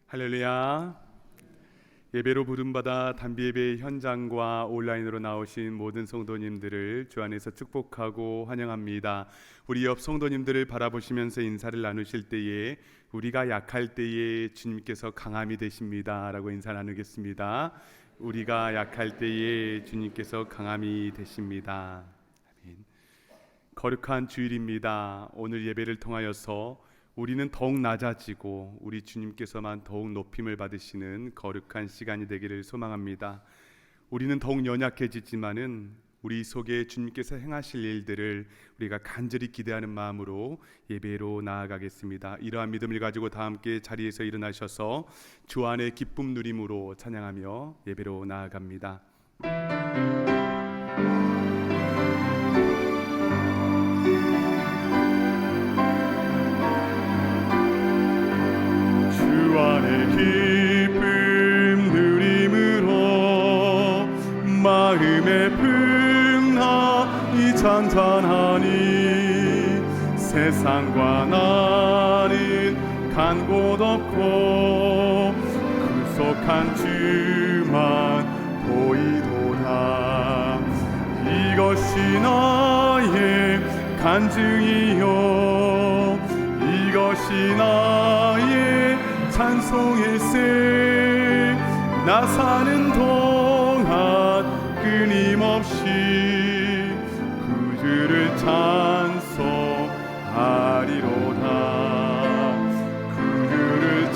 할렐루야. 예배로 부름받아 단비예배 현장과 온라인으로 나오신 모든 성도님들을 주 안에서 축복하고 환영합니다. 우리 옆 성도님들을 바라보시면서 인사를 나누실 때에 우리가 약할 때에 주님께서 강함이 되십니다 라고 인사 나누겠습니다. 우리가 약할 때에 주님께서 강함이 되십니다. 아멘. 거룩한 주일입니다. 오늘 예배를 통하여서 우리는 더욱 낮아지고 우리 주님께서만 더욱 높임을 받으시는 거룩한 시간이 되기를 소망합니다. 우리는 더욱 연약해지지만은 우리 속에 주님께서 행하실 일들을 우리가 간절히 기대하는 마음으로 예배로 나아가겠습니다. 이러한 믿음을 가지고 다 함께 자리에서 일어나셔서 주 안의 기쁨 누림으로 찬양하며 예배로 나아갑니다. 주 안의 기쁨 누림으로 마음의 평안이 잔잔하니 세상과 나는 간 곳 없고 구속한 주만 보이도다. 이것이 나의 간증이요 이것이 나의 찬송일세. 나 사는 동안 끊임없이 구주를 찬송하리로다. 구주를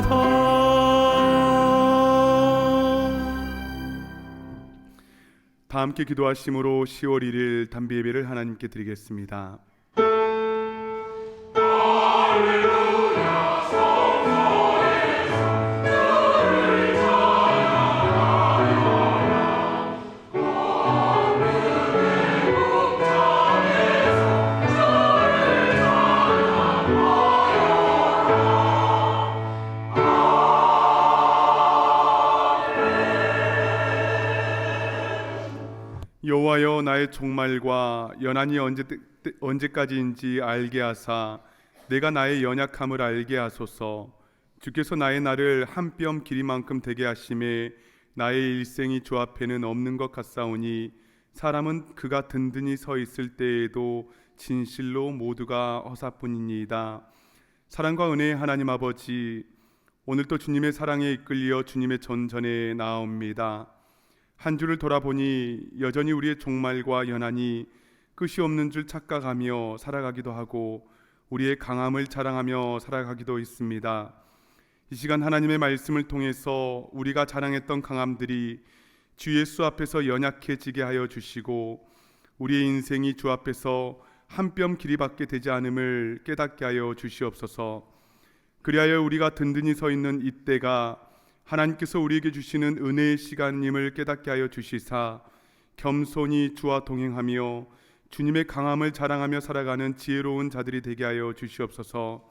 찬송하리로다. 다 함께 기도하심으로 10월 1일 단비예배를 하나님께 드리겠습니다. 여호와여, 나의 종말과 연한이 언제까지인지 알게 하사 내가 나의 연약함을 알게 하소서. 주께서 나의 날을 한 뼘 길이만큼 되게 하심에 나의 일생이 주 앞에는 없는 것 같사오니 사람은 그가 든든히 서 있을 때에도 진실로 모두가 허사뿐이니이다. 사랑과 은혜의 하나님 아버지, 오늘도 주님의 사랑에 이끌려 주님의 전전에 나아옵니다. 한 주를 돌아보니 여전히 우리의 종말과 연한이 끝이 없는 줄 착각하며 살아가기도 하고 우리의 강함을 자랑하며 살아가기도 있습니다. 이 시간 하나님의 말씀을 통해서 우리가 자랑했던 강함들이 주 예수 앞에서 연약해지게 하여 주시고 우리의 인생이 주 앞에서 한 뼘 길이밖에 되지 않음을 깨닫게 하여 주시옵소서. 그리하여 우리가 든든히 서 있는 이때가 하나님께서 우리에게 주시는 은혜의 시간임을 깨닫게 하여 주시사 겸손히 주와 동행하며 주님의 강함을 자랑하며 살아가는 지혜로운 자들이 되게 하여 주시옵소서.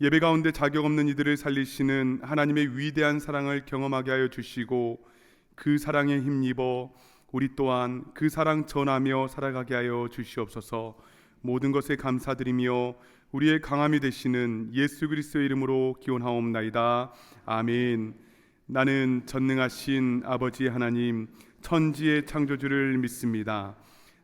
예배 가운데 자격 없는 이들을 살리시는 하나님의 위대한 사랑을 경험하게 하여 주시고 그 사랑에 힘입어 우리 또한 그 사랑 전하며 살아가게 하여 주시옵소서. 모든 것에 감사드리며 우리의 강함이 되시는 예수 그리스도의 이름으로 기원하옵나이다. 아멘. 나는 전능하신 아버지 하나님, 천지의 창조주를 믿습니다.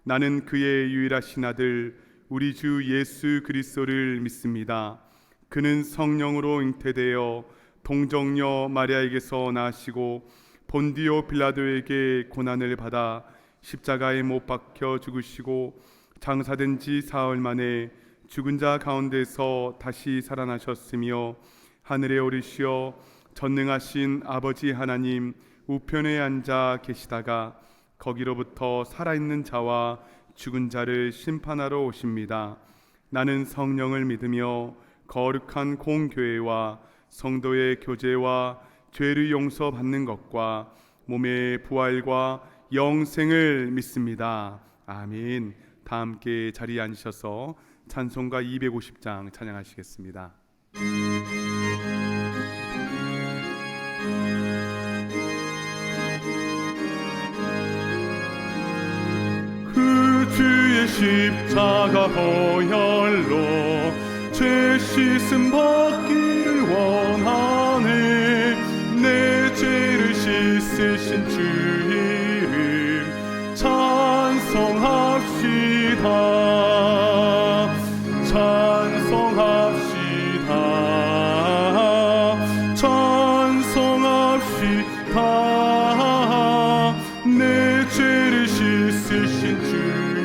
나는 그의 유일하신 아들 우리 주 예수 그리스도를 믿습니다. 그는 성령으로 잉태되어 동정녀 마리아에게서 나시고 본디오 빌라도에게 고난을 받아 십자가에 못 박혀 죽으시고 장사된 지 사흘 만에 죽은 자 가운데서 다시 살아나셨으며 하늘에 오르시어 전능하신 아버지 하나님 우편에 앉아 계시다가 거기로부터 살아있는 자와 죽은 자를 심판하러 오십니다. 나는 성령을 믿으며 거룩한 공교회와 성도의 교제와 죄를 용서받는 것과 몸의 부활과 영생을 믿습니다. 아멘. 다 함께 자리에 앉으셔서 찬송가 250장 찬양하시겠습니다. 주의 십자가 보혈로 죄 씻음 받기를 원하네. 내 죄를 씻으신 주 이름 찬송합시다. 찬송합시다. 찬송합시다. 내 죄를 씻으신 주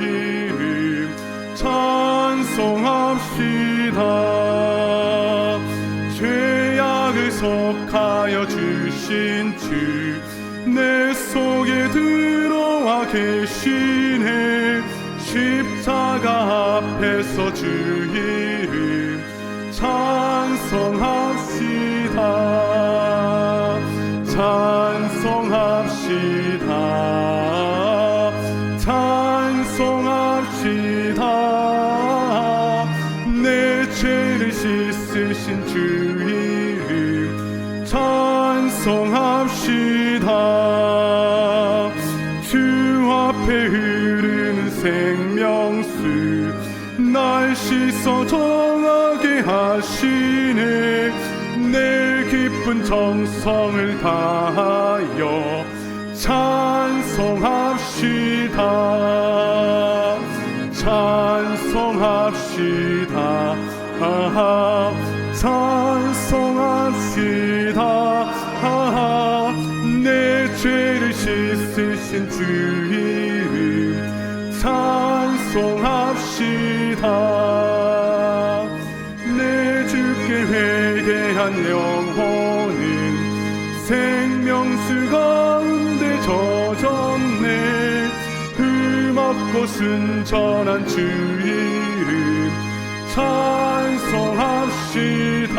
이름 찬송합시다. 죄악을 속하여 주신 주 내 속에 들어와 계시네. 십자가 앞에서 주 이름 찬송합시다. 찬송합시다. 찬송합시다. 내 죄를 씻으신 주 이름 찬송합시다. 주 앞에 흐르는 생명수 날 씻어 정하게 하시네. 내 기쁜 정성을 다하여 찬송합시다. 찬송합시다. 찬송합시다. 내 죄를 씻으신 주 이름 찬송합시다. 내 주께 회개한 영혼은 생명수 가운데 젖었네. 흠없고 순전한 주 이름 찬송합시다.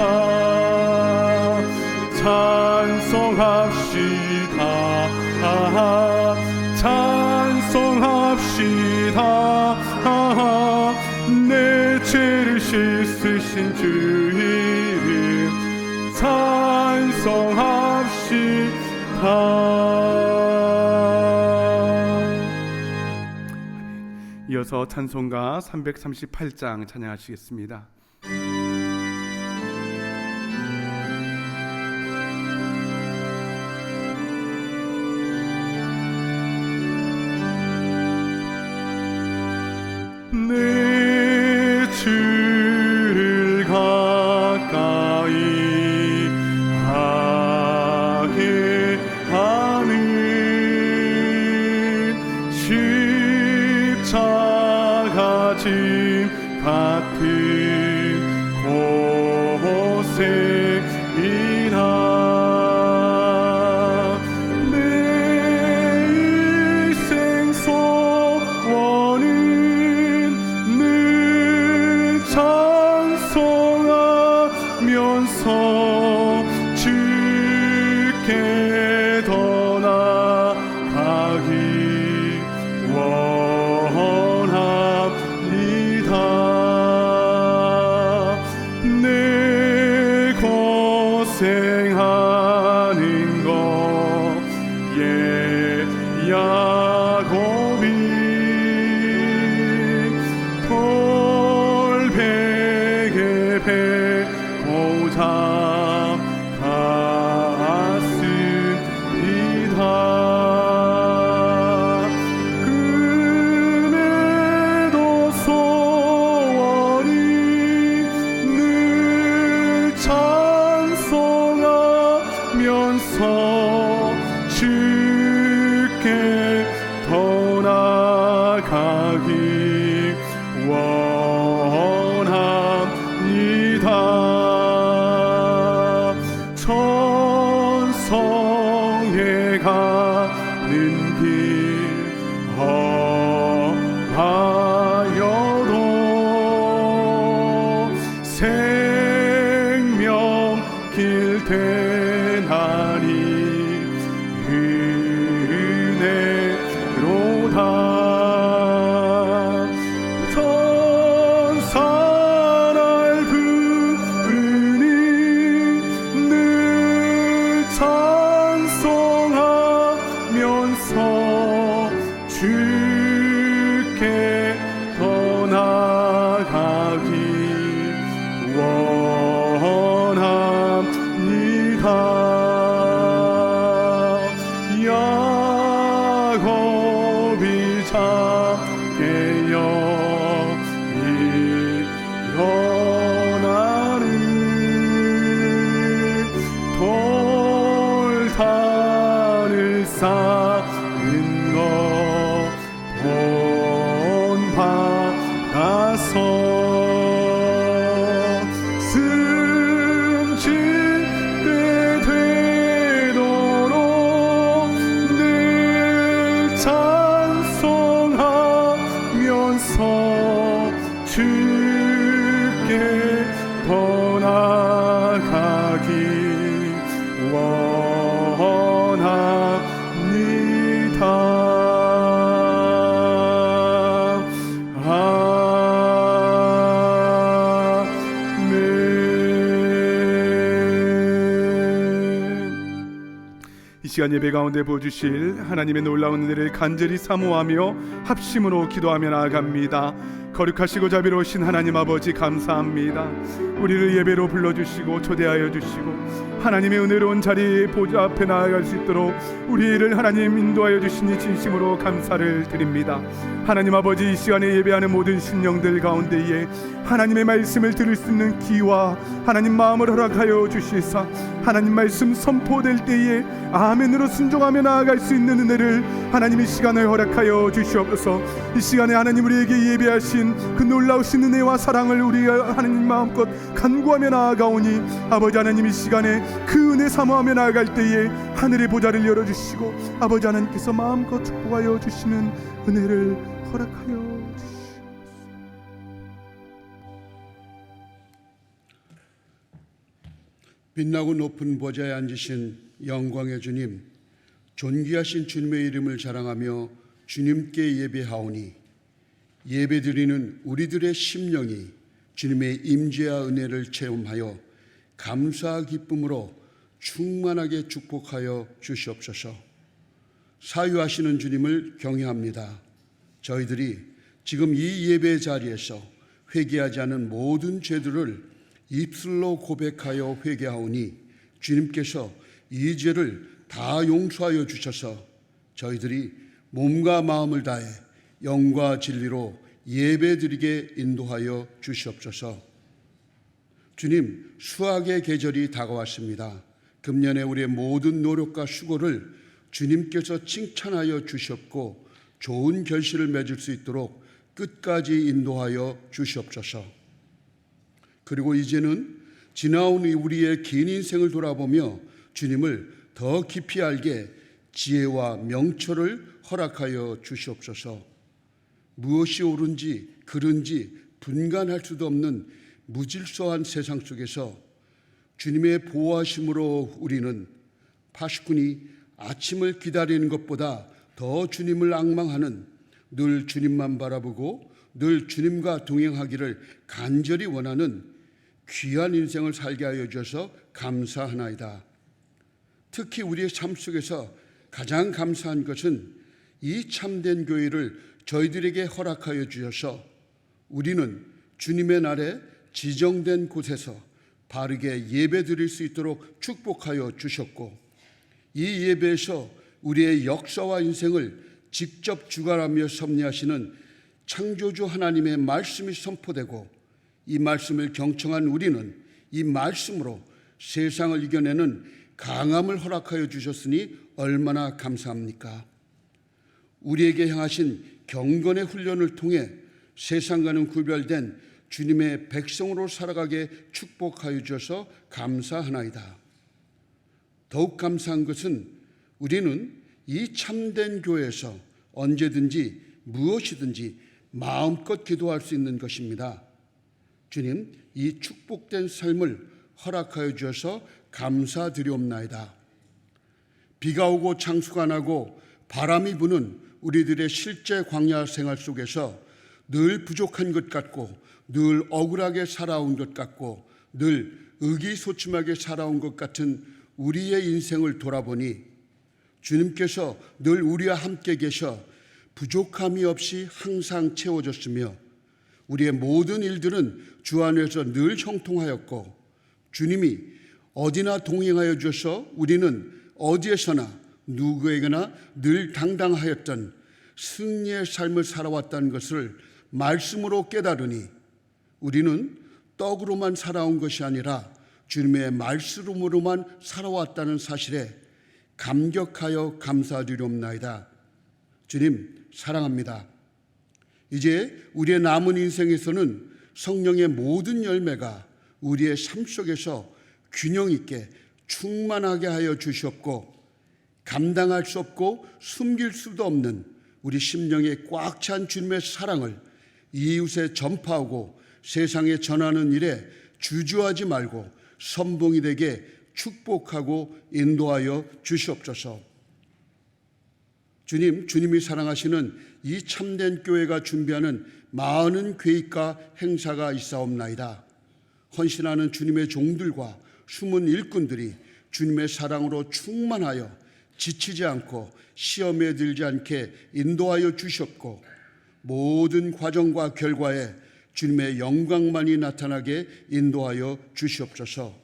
찬송합시다. 찬송합시다. 내 죄를 씻으신 주 이름 찬송합시다. 이어서 찬송가 338장 찬양하시겠습니다. 내 주를 가까이 하게 하는 십자가 짐 같은 고생이라. 주께 더 나아가기 원합니다. 내 고생하는 것 야곱이 돌베개 배고자 주께 더 나아가기 원합니다. 천성에 가는 길 험하여도 생명길 되나니 은혜로다. 천사 날 부르니 늘 찬송하면서 주께 쌓은 것 본받아서 승진때 되도록 늘 찬송하면서 주께 더 나아가기 이 시간 예배 가운데 보여주실 하나님의 놀라운 은혜를 간절히 사모하며 합심으로 기도하며 나아갑니다. 거룩하시고 자비로우신 하나님 아버지 감사합니다. 우리를 예배로 불러주시고 초대하여 주시고 하나님의 은혜로운 자리 보좌 앞에 나아갈 수 있도록 우리를 하나님 인도하여 주시니 진심으로 감사를 드립니다. 하나님 아버지, 이 시간에 예배하는 모든 심령들 가운데에 하나님의 말씀을 들을 수 있는 귀와 하나님 마음을 허락하여 주시사 하나님 말씀 선포될 때에 아멘으로 순종하며 나아갈 수 있는 은혜를 하나님의 시간을 허락하여 주시옵소서. 이 시간에 하나님 우리에게 예배하신 그 놀라우신 은혜와 사랑을 우리 하나님 마음껏 간구하며 나아가오니 아버지 하나님, 이 시간에 그 은혜 사모하며 나아갈 때에 하늘의 보좌를 열어주시고 아버지 하나님께서 마음껏 축복하여 주시는 은혜를 허락하여 주시옵소서. 빛나고 높은 보좌에 앉으신 영광의 주님, 존귀하신 주님의 이름을 자랑하며 주님께 예배하오니 예배드리는 우리들의 심령이 주님의 임재와 은혜를 체험하여 감사 기쁨으로 충만하게 축복하여 주시옵소서. 사유하시는 주님을 경외합니다. 저희들이 지금 이 예배 자리에서 회개하지 않은 모든 죄들을 입술로 고백하여 회개하오니 주님께서 이 죄를 다 용서하여 주셔서 저희들이 몸과 마음을 다해 영과 진리로 예배드리게 인도하여 주시옵소서. 주님, 수학의 계절이 다가왔습니다. 금년에 우리의 모든 노력과 수고를 주님께서 칭찬하여 주셨고 좋은 결실을 맺을 수 있도록 끝까지 인도하여 주시옵소서. 그리고 이제는 지나온 우리의 긴 인생을 돌아보며 주님을 더 깊이 알게 지혜와 명철을 허락하여 주시옵소서. 무엇이 옳은지 그른지 분간할 수도 없는 무질서한 세상 속에서 주님의 보호하심으로 우리는 파수꾼이 아침을 기다리는 것보다 더 주님을 앙망하는, 늘 주님만 바라보고 늘 주님과 동행하기를 간절히 원하는 귀한 인생을 살게 하여 주셔서 감사하나이다. 특히 우리의 삶 속에서 가장 감사한 것은 이 참된 교회를 저희들에게 허락하여 주셔서 우리는 주님의 날에 지정된 곳에서 바르게 예배 드릴 수 있도록 축복하여 주셨고, 이 예배에서 우리의 역사와 인생을 직접 주관하며 섭리하시는 창조주 하나님의 말씀이 선포되고, 이 말씀을 경청한 우리는 이 말씀으로 세상을 이겨내는 강함을 허락하여 주셨으니 얼마나 감사합니까? 우리에게 향하신 경건의 훈련을 통해 세상과는 구별된 주님의 백성으로 살아가게 축복하여 주셔서 감사하나이다. 더욱 감사한 것은 우리는 이 참된 교회에서 언제든지 무엇이든지 마음껏 기도할 수 있는 것입니다. 주님, 이 축복된 삶을 허락하여 주셔서 감사드리옵나이다. 비가 오고 창수가 나고 바람이 부는 우리들의 실제 광야 생활 속에서 늘 부족한 것 같고, 늘 억울하게 살아온 것 같고, 늘 의기소침하게 살아온 것 같은 우리의 인생을 돌아보니 주님께서 늘 우리와 함께 계셔 부족함이 없이 항상 채워졌으며, 우리의 모든 일들은 주 안에서 늘 형통하였고, 주님이 어디나 동행하여 주셔서 우리는 어디에서나 누구에게나 늘 당당하였던 승리의 삶을 살아왔다는 것을 말씀으로 깨달으니, 우리는 떡으로만 살아온 것이 아니라 주님의 말씀으로만 살아왔다는 사실에 감격하여 감사드리옵나이다. 주님 사랑합니다. 이제 우리의 남은 인생에서는 성령의 모든 열매가 우리의 삶 속에서 균형 있게 충만하게 하여 주시옵고, 감당할 수 없고 숨길 수도 없는 우리 심령에 꽉 찬 주님의 사랑을 이웃에 전파하고 세상에 전하는 일에 주저하지 말고 선봉이 되게 축복하고 인도하여 주시옵소서. 주님이 사랑하시는 이 참된 교회가 준비하는 많은 계획과 행사가 있사옵나이다. 헌신하는 주님의 종들과 숨은 일꾼들이 주님의 사랑으로 충만하여 지치지 않고 시험에 들지 않게 인도하여 주셨고, 모든 과정과 결과에 주님의 영광만이 나타나게 인도하여 주시옵소서.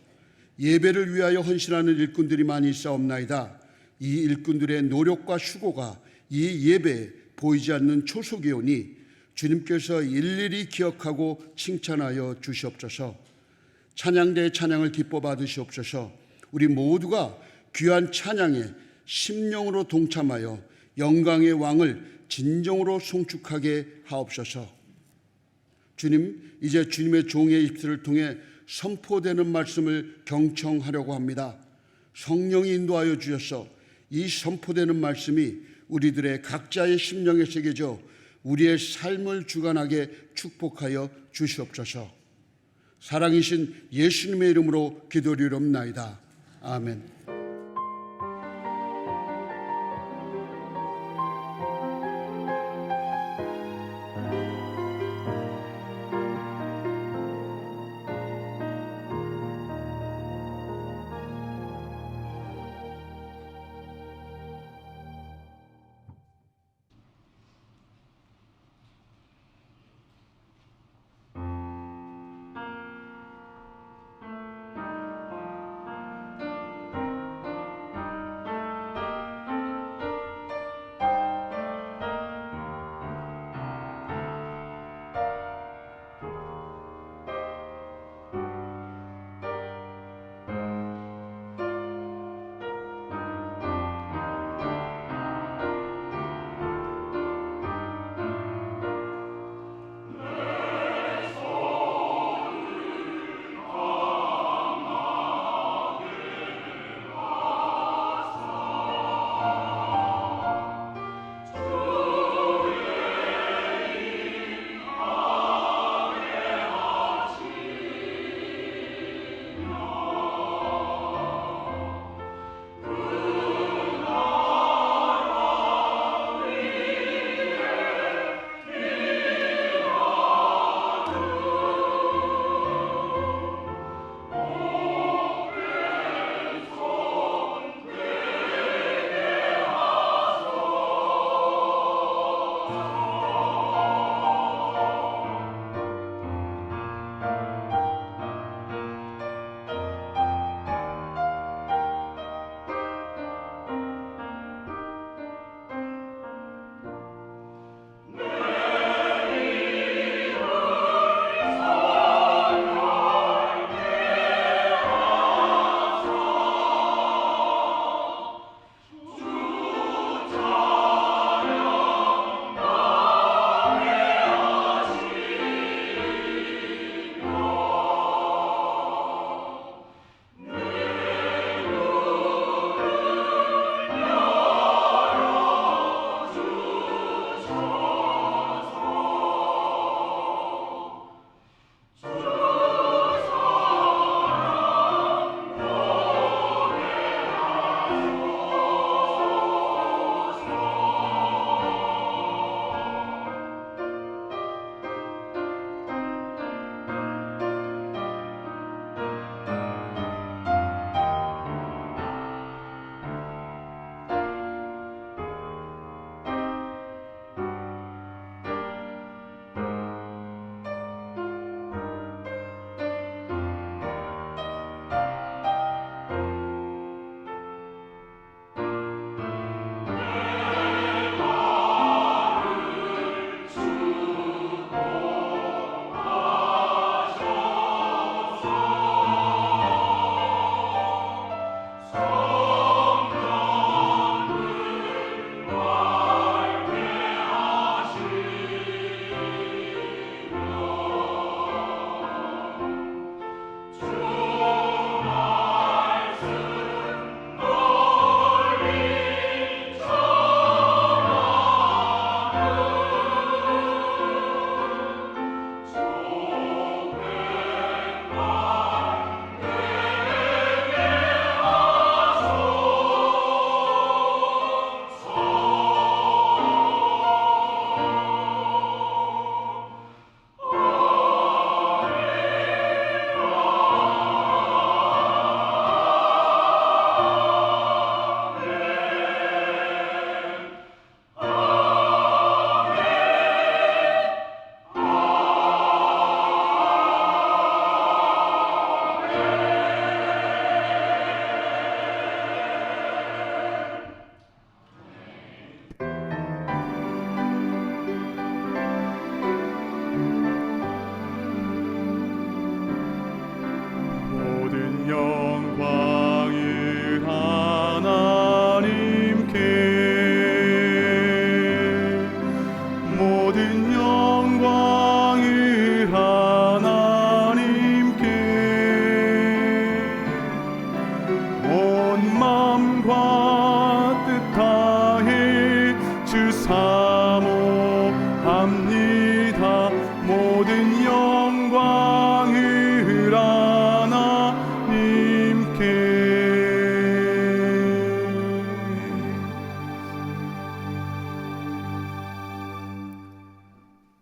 예배를 위하여 헌신하는 일꾼들이 많이 있사옵나이다. 이 일꾼들의 노력과 수고가 이 예배에 보이지 않는 초석이 오니 주님께서 일일이 기억하고 칭찬하여 주시옵소서. 찬양대의 찬양을 기뻐 받으시옵소서. 우리 모두가 귀한 찬양에 심령으로 동참하여 영광의 왕을 진정으로 송축하게 하옵소서. 주님, 이제 주님의 종의 입술을 통해 선포되는 말씀을 경청하려고 합니다. 성령이 인도하여 주셔서 이 선포되는 말씀이 우리들의 각자의 심령에 새겨져 우리의 삶을 주관하게 축복하여 주시옵소서. 사랑이신 예수님의 이름으로 기도드리옵나이다. 아멘.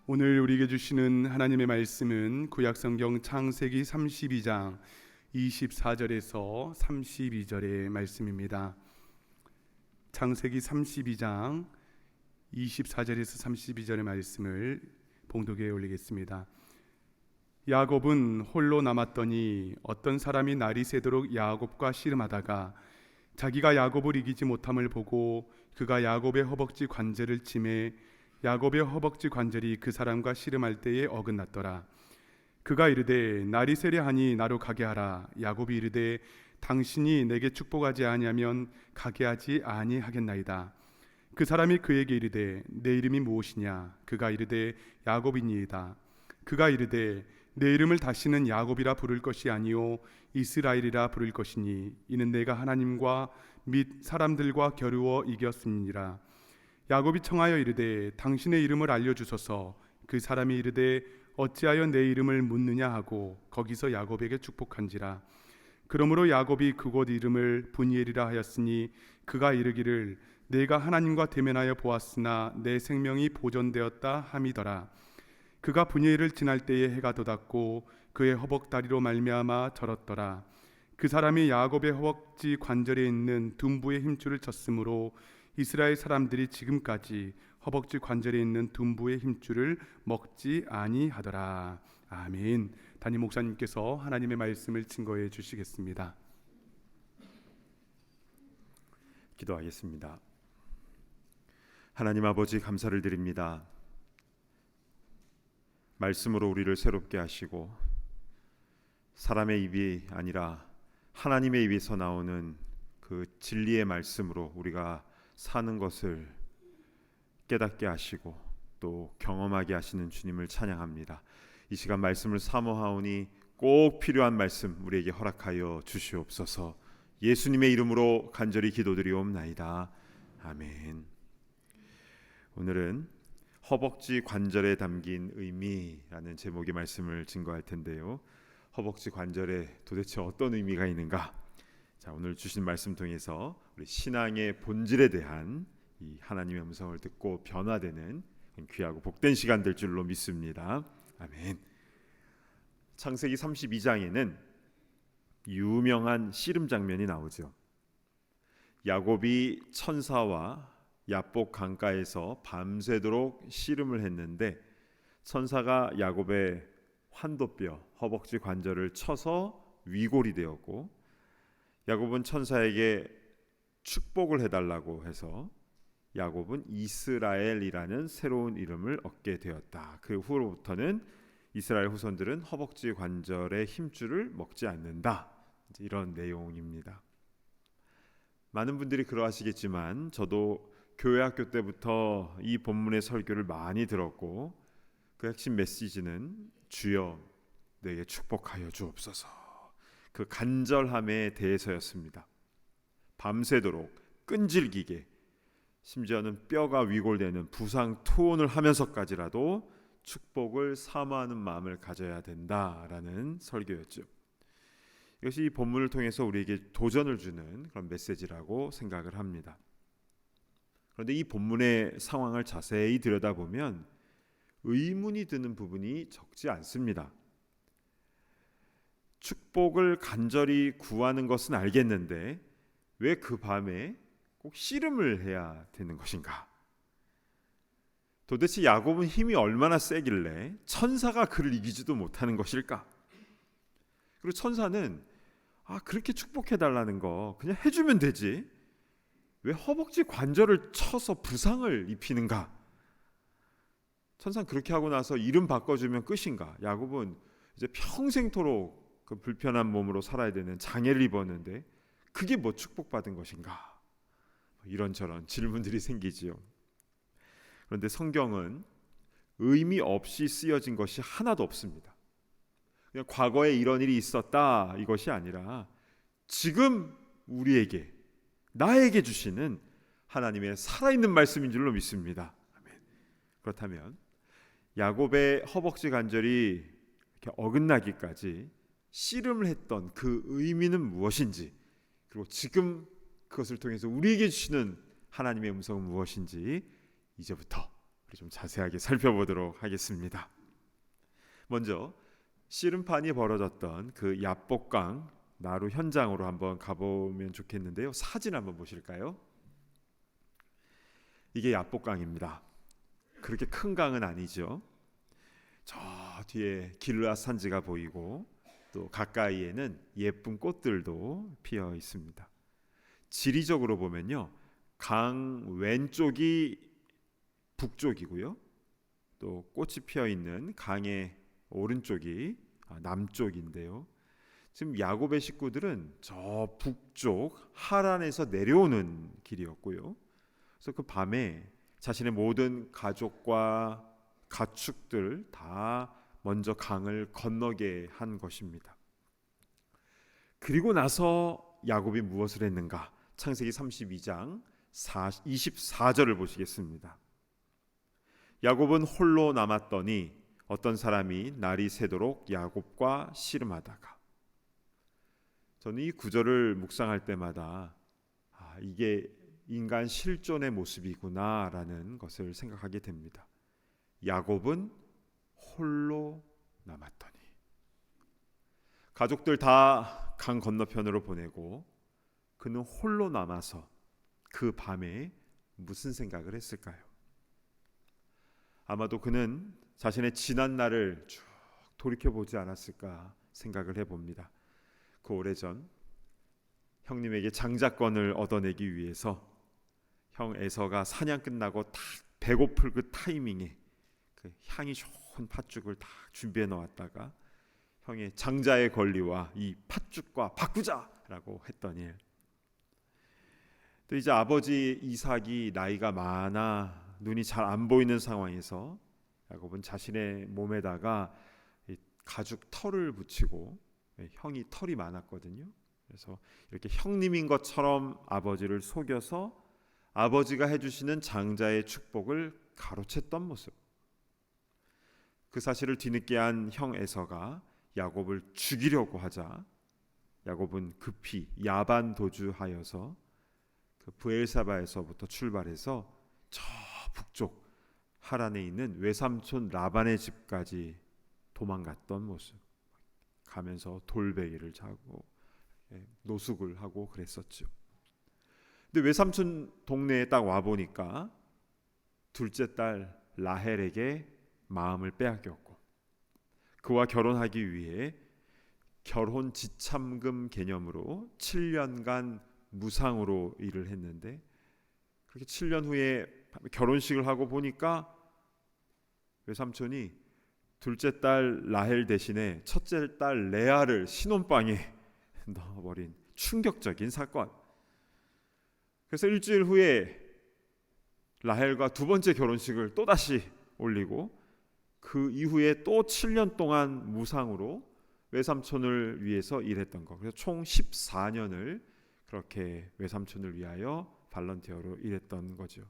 오늘 우리에게 주시는 하나님의 말씀은 구약성경 창세기 32장 24절에서 32절의 말씀입니다. 창세기 32장 24절에서 32절의 말씀을 봉독에 올리겠습니다. 야곱은 홀로 남았더니 어떤 사람이 날이 새도록 야곱과 씨름하다가 자기가 야곱을 이기지 못함을 보고 그가 야곱의 허벅지 관절을 치매 야곱의 허벅지 관절이 그 사람과 씨름할 때에 어긋났더라. 그가 이르되 날이 새려 하니 나로 가게 하라. 야곱이 이르되 당신이 내게 축복하지 아니하면 가게 하지 아니하겠나이다. 그 사람이 그에게 이르되 내 이름이 무엇이냐? 그가 이르되 야곱이니이다. 그가 이르되 내 이름을 다시는 야곱이라 부를 것이 아니요 이스라엘이라 부를 것이니 이는 내가 하나님과 및 사람들과 겨루어 이겼음이니라. 야곱이 청하여 이르되 당신의 이름을 알려주소서. 그 사람이 이르되 어찌하여 내 이름을 묻느냐 하고 거기서 야곱에게 축복한지라. 그러므로 야곱이 그곳 이름을 브니엘이라 하였으니 그가 이르기를 내가 하나님과 대면하여 보았으나 내 생명이 보존되었다 함이더라. 그가 브니엘을 지날 때에 해가 돋았고 그의 허벅다리로 말미암아 절었더라. 그 사람이 야곱의 허벅지 관절에 있는 둔부의 힘줄을 쳤으므로 이스라엘 사람들이 지금까지 허벅지 관절에 있는 둔부의 힘줄을 먹지 아니하더라. 아멘. 담임 목사님께서 하나님의 말씀을 증거해 주시겠습니다. 기도하겠습니다. 하나님 아버지, 감사를 드립니다. 말씀으로 우리를 새롭게 하시고 사람의 입이 아니라 하나님의 입에서 나오는 그 진리의 말씀으로 우리가 사는 것을 깨닫게 하시고 또 경험하게 하시는 주님을 찬양합니다. 이 시간 말씀을 사모하오니 꼭 필요한 말씀 우리에게 허락하여 주시옵소서. 예수님의 이름으로 간절히 기도드리옵나이다. 아멘. 오늘은 허벅지 관절에 담긴 의미라는 제목의 말씀을 증거할 텐데요. 허벅지 관절에 도대체 어떤 의미가 있는가? 자, 오늘 주신 말씀 통해서 우리 신앙의 본질에 대한 이 하나님의 음성을 듣고 변화되는 귀하고 복된 시간 될 줄로 믿습니다. 아멘. 창세기 32장에는 유명한 씨름 장면이 나오죠. 야곱이 천사와 야복 강가에서 밤새도록 씨름을 했는데 천사가 야곱의 환도뼈, 허벅지 관절을 쳐서 위골이 되었고 야곱은 천사에게 축복을 해달라고 해서 야곱은 이스라엘이라는 새로운 이름을 얻게 되었다. 그 후로부터는 이스라엘 후손들은 허벅지 관절의 힘줄을 먹지 않는다. 이런 내용입니다. 많은 분들이 그러하시겠지만 저도 교회 학교 때부터 이 본문의 설교를 많이 들었고 그 핵심 메시지는 주여 내게 축복하여 주옵소서. 그 간절함에 대해서였습니다. 밤새도록 끈질기게 심지어는 뼈가 위골되는 부상 투혼을 하면서까지라도 축복을 사모하는 마음을 가져야 된다라는 설교였죠. 이것이 이 본문을 통해서 우리에게 도전을 주는 그런 메시지라고 생각을 합니다. 그런데 이 본문의 상황을 자세히 들여다보면 의문이 드는 부분이 적지 않습니다. 축복을 간절히 구하는 것은 알겠는데 왜 그 밤에 꼭 씨름을 해야 되는 것인가? 도대체 야곱은 힘이 얼마나 세길래 천사가 그를 이기지도 못하는 것일까? 그리고 천사는 그렇게 축복해달라는 거 그냥 해주면 되지 왜 허벅지 관절을 쳐서 부상을 입히는가? 천사는 그렇게 하고 나서 이름 바꿔주면 끝인가? 야곱은 이제 평생토록 그 불편한 몸으로 살아야 되는 장애를 입었는데 그게 뭐 축복받은 것인가? 이런저런 질문들이 생기지요. 그런데 성경은 의미 없이 쓰여진 것이 하나도 없습니다. 그냥 과거에 이런 일이 있었다 이것이 아니라 지금 우리에게 나에게 주시는 하나님의 살아있는 말씀인 줄로 믿습니다. 아멘. 그렇다면 야곱의 허벅지 관절이 이렇게 어긋나기까지 씨름을 했던 그 의미는 무엇인지 그리고 지금 그것을 통해서 우리에게 주시는 하나님의 음성은 무엇인지 이제부터 우리 좀 자세하게 살펴보도록 하겠습니다. 먼저 씨름판이 벌어졌던 그 야복강 나루 현장으로 한번 가보면 좋겠는데요. 사진 한번 보실까요? 이게 야복강입니다. 그렇게 큰 강은 아니죠. 저 뒤에 길르앗 산지가 보이고 또 가까이에는 예쁜 꽃들도 피어 있습니다. 지리적으로 보면요, 강 왼쪽이 북쪽이고요, 또 꽃이 피어 있는 강의 오른쪽이 남쪽인데요. 지금 야곱의 식구들은 저 북쪽 하란에서 내려오는 길이었고요. 그래서 그 밤에 자신의 모든 가족과 가축들 다 먼저 강을 건너게 한 것입니다. 그리고 나서 야곱이 무엇을 했는가? 창세기 32장 24절을 보시겠습니다. 야곱은 홀로 남았더니 어떤 사람이 날이 새도록 야곱과 씨름하다가. 저는 이 구절을 묵상할 때마다 이게 인간 실존의 모습이구나라는 것을 생각하게 됩니다. 야곱은 홀로 남았더니, 가족들 다 강 건너편으로 보내고 그는 홀로 남아서 그 밤에 무슨 생각을 했을까요? 아마도 그는 자신의 지난 날을 쭉 돌이켜보지 않았을까 생각을 해봅니다. 그 오래전 형님에게 장자권을 얻어내기 위해서 형 에서가 사냥 끝나고 딱 배고플 그 타이밍에 그 향이 좋은 팥죽을 다 준비해 놓았다가 형의 장자의 권리와 이 팥죽과 바꾸자라고 했던 일. 또 이제 아버지 이삭이 나이가 많아 눈이 잘 안 보이는 상황에서 야곱은 자신의 몸에다가 가죽 털을 붙이고, 형이 털이 많았거든요. 그래서 이렇게 형님인 것처럼 아버지를 속여서 아버지가 해주시는 장자의 축복을 가로챘던 모습. 그 사실을 뒤늦게 한 형 에서가 야곱을 죽이려고 하자 야곱은 급히 야반 도주하여서 그 브엘사바에서부터 출발해서 저 북쪽 하란에 있는 외삼촌 라반의 집까지 도망갔던 모습. 가면서 돌베개를 자고 노숙을 하고 그랬었죠. 근데 외삼촌 동네에 딱 와 보니까 둘째 딸 라헬에게 마음을 빼앗겼고, 그와 결혼하기 위해 결혼 지참금 개념으로 7년간 무상으로 일을 했는데, 그렇게 7년 후에 결혼식을 하고 보니까 외삼촌이 둘째 딸 라헬 대신에 첫째 딸 레아를 신혼방에 넣어버린 충격적인 사건. 그래서 일주일 후에 라헬과 두 번째 결혼식을 또다시 올리고, 그 이후에 또 7년 동안 무상으로 외삼촌을 위해서 일했던 거. 그래서 총 14년을 그렇게 외삼촌을 위하여 발런티어로 일했던 거죠.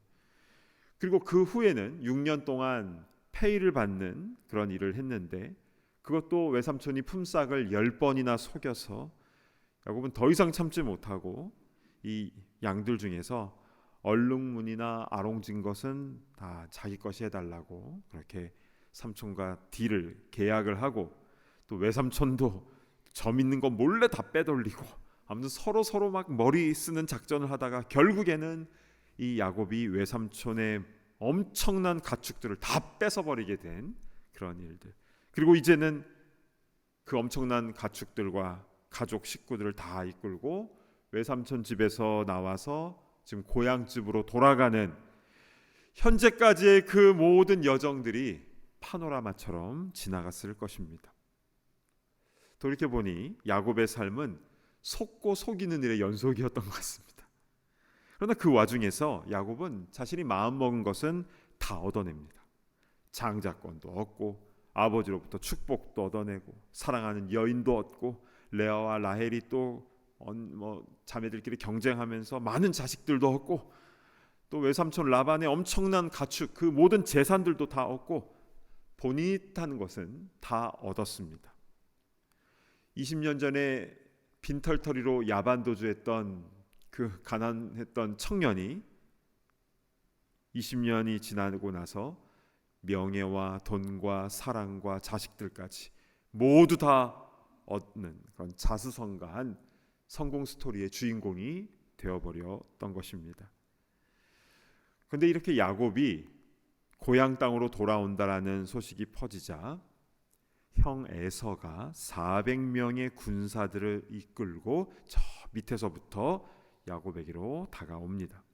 그리고 그 후에는 6년 동안 페이를 받는 그런 일을 했는데, 그것도 외삼촌이 품삯을 10번이나 속여서 야곱은 더 이상 참지 못하고 이 양들 중에서 얼룩무늬나 아롱진 것은 다 자기 것이 해달라고 그렇게 삼촌과 딜을 계약을 하고, 또 외삼촌도 점 있는 거 몰래 다 빼돌리고, 아무튼 서로 막 머리 쓰는 작전을 하다가 결국에는 이 야곱이 외삼촌의 엄청난 가축들을 다 뺏어버리게 된 그런 일들. 그리고 이제는 그 엄청난 가축들과 가족 식구들을 다 이끌고 외삼촌 집에서 나와서 지금 고향 집으로 돌아가는 현재까지의 그 모든 여정들이 파노라마처럼 지나갔을 것입니다. 돌이켜보니 야곱의 삶은 속고 속이는 일의 연속이었던 것 같습니다. 그러나 그 와중에서 야곱은 자신이 마음먹은 것은 다 얻어냅니다. 장자권도 얻고, 아버지로부터 축복도 얻어내고, 사랑하는 여인도 얻고, 레아와 라헬이 또 자매들끼리 경쟁하면서 많은 자식들도 얻고, 또 외삼촌 라반의 엄청난 가축, 그 모든 재산들도 다 얻고, 본인이 타는 것은 다 얻었습니다. 20년 전에 빈털터리로 야반도주했던 그 가난했던 청년이 20년이 지나고 나서 명예와 돈과 사랑과 자식들까지 모두 다 얻는 그런 자수성가한 성공 스토리의 주인공이 되어버렸던 것입니다. 그런데 이렇게 야곱이 고향 땅으로 돌아온다라는 소식이 퍼지자 형 에서가 400명의 군사들을 이끌고 저 밑에서부터 야곱에게로 다가옵니다.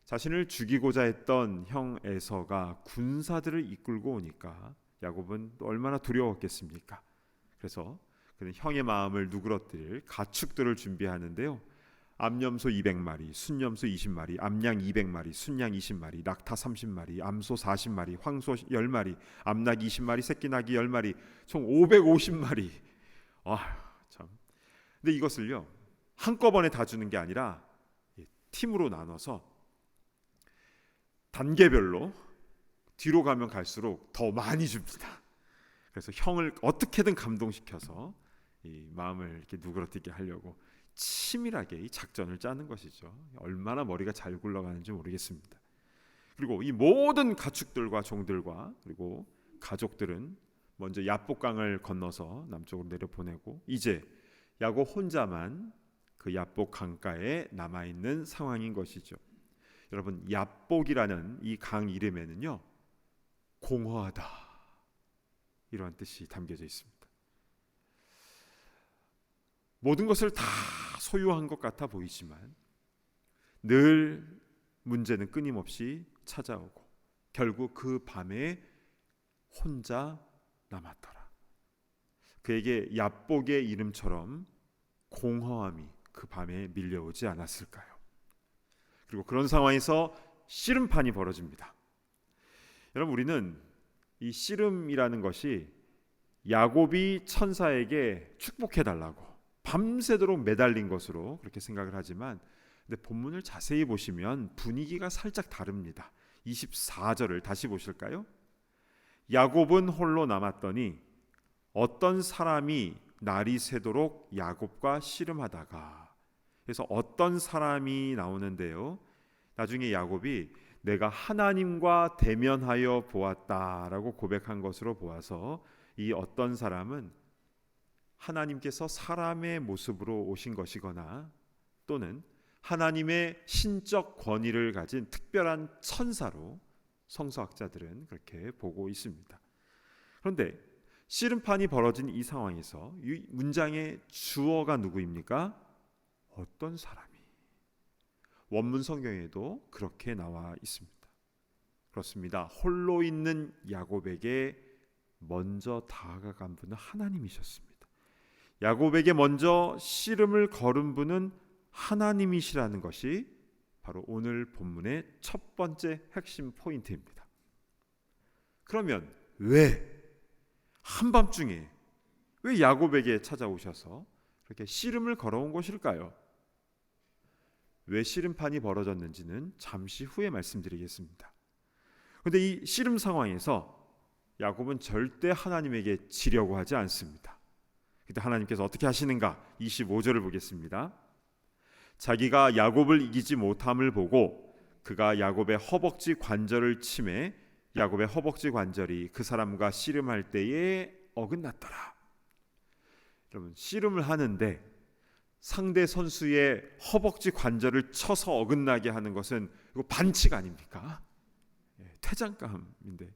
자신을 죽이고자 했던 형 에서가 군사들을 이끌고 오니까 야곱은 얼마나 두려웠겠습니까? 그래서 그는 형의 마음을 누그러뜨릴 가축들을 준비하는데요. 암염소 200마리, 순염소 20마리, 암양 200마리, 순양 20마리, 낙타 30마리, 암소 40마리, 황소 10마리, 암낙 20마리, 새끼낙이 10마리, 총 550마리. 참. 근데 이것을요, 한꺼번에 다 주는 게 아니라 팀으로 나눠서 단계별로 뒤로 가면 갈수록 더 많이 줍니다. 그래서 형을 어떻게든 감동시켜서 이 마음을 이렇게 누그러뜨리게 하려고 치밀하게 이 작전을 짜는 것이죠. 얼마나 머리가 잘 굴러가는지 모르겠습니다. 그리고 이 모든 가축들과 종들과 그리고 가족들은 먼저 야복강을 건너서 남쪽으로 내려보내고 이제 야곱 혼자만 그 야복 강가에 남아있는 상황인 것이죠. 여러분, 야복이라는 이 강 이름에는요, 공허하다 이러한 뜻이 담겨져 있습니다. 모든 것을 다 소유한 것 같아 보이지만 늘 문제는 끊임없이 찾아오고 결국 그 밤에 혼자 남았더라. 그에게 야복의 이름처럼 공허함이 그 밤에 밀려오지 않았을까요? 그리고 그런 상황에서 씨름판이 벌어집니다. 여러분, 우리는 이 씨름이라는 것이 야곱이 천사에게 축복해달라고 밤새도록 매달린 것으로 그렇게 생각을 하지만, 근데 본문을 자세히 보시면 분위기가 살짝 다릅니다. 24절을 다시 보실까요? 야곱은 홀로 남았더니 어떤 사람이 날이 새도록 야곱과 씨름하다가, 그래서 어떤 사람이 나오는데요, 나중에 야곱이 내가 하나님과 대면하여 보았다라고 고백한 것으로 보아서 이 어떤 사람은 하나님께서 사람의 모습으로 오신 것이거나 또는 하나님의 신적 권위를 가진 특별한 천사로 성서학자들은 그렇게 보고 있습니다. 그런데 씨름판이 벌어진 이 상황에서 이 문장의 주어가 누구입니까? 어떤 사람이. 원문 성경에도 그렇게 나와 있습니다. 그렇습니다. 홀로 있는 야곱에게 먼저 다가간 분은 하나님이셨습니다. 야곱에게 먼저 씨름을 걸은 분은 하나님이시라는 것이 바로 오늘 본문의 첫 번째 핵심 포인트입니다. 그러면 왜 한밤중에 왜 야곱에게 찾아오셔서 그렇게 씨름을 걸어온 것일까요? 왜 씨름판이 벌어졌는지는 잠시 후에 말씀드리겠습니다. 그런데 이 씨름 상황에서 야곱은 절대 하나님에게 지려고 하지 않습니다. 그때 하나님께서 어떻게 하시는가? 25절을 보겠습니다. 자기가 야곱을 이기지 못함을 보고 그가 야곱의 허벅지 관절을 치매 야곱의 허벅지 관절이 그 사람과 씨름할 때에 어긋났더라. 여러분, 씨름을 하는데 상대 선수의 허벅지 관절을 쳐서 어긋나게 하는 것은 이거 반칙 아닙니까? 퇴장감인데.